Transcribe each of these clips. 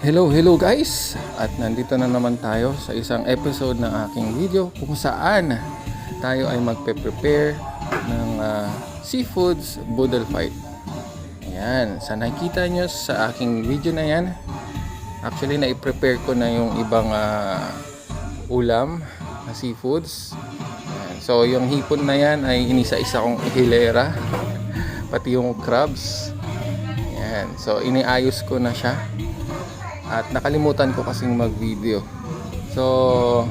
Hello guys! At nandito na naman tayo sa isang episode ng aking video kung saan tayo ay magpe-prepare ng seafoods boodle fight. Ayan, sa nakikita nyo sa aking video na yan, actually na-prepare ko na yung ibang ulam na seafoods. Ayan, so yung hipon na yan ay inisa-isa kong hilera, pati yung crabs. Ayan, so iniayos ko na siya. At nakalimutan ko kasing mag-video. So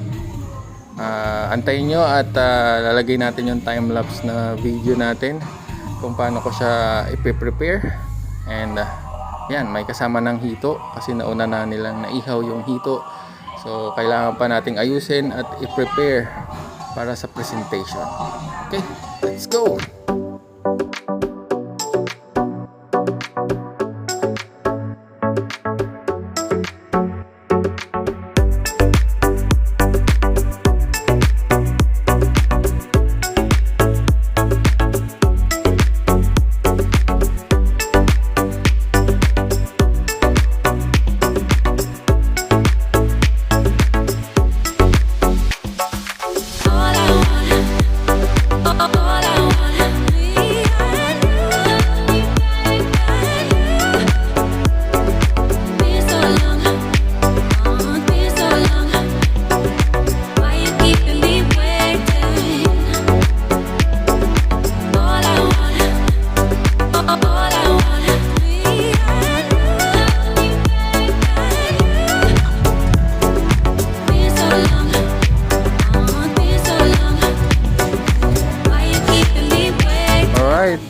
antayin nyo at lalagay natin yung time-lapse na video natin kung paano ko siya ipe-prepare. And yan, may kasama ng hito kasi nauna na nilang naihaw yung hito. So kailangan pa nating ayusin at i-prepare para sa presentation. Okay, let's go!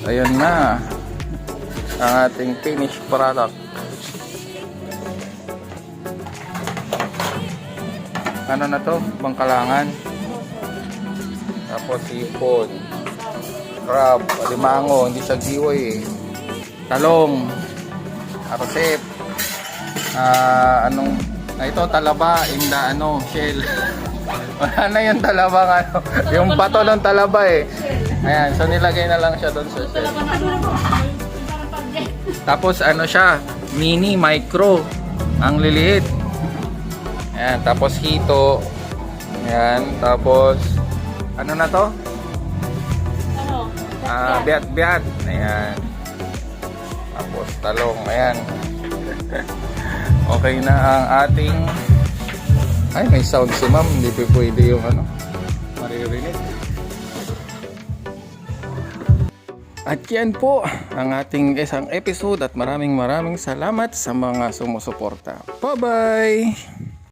Ayan na ang ating finished product. Ano na to? Bangkalangan, tapos sipon, crab, alimango, hindi sa giway, talong, arsep, ito talaba, inda shell. Wala na yung talabang yung bato ng talaba eh. Ayan, so nilagay na lang siya doon sa shell. Tapos siya, mini, micro, ang liliit. Ayan, tapos hito. Ayan, tapos ano na to? Biat-biat. Ayan. Tapos talong, ayan. Okay na ang ating may sound si ma'am, hindi pa pwede yung maririnig. At yan po ang ating isang episode at maraming salamat sa mga sumusuporta. Bye-bye!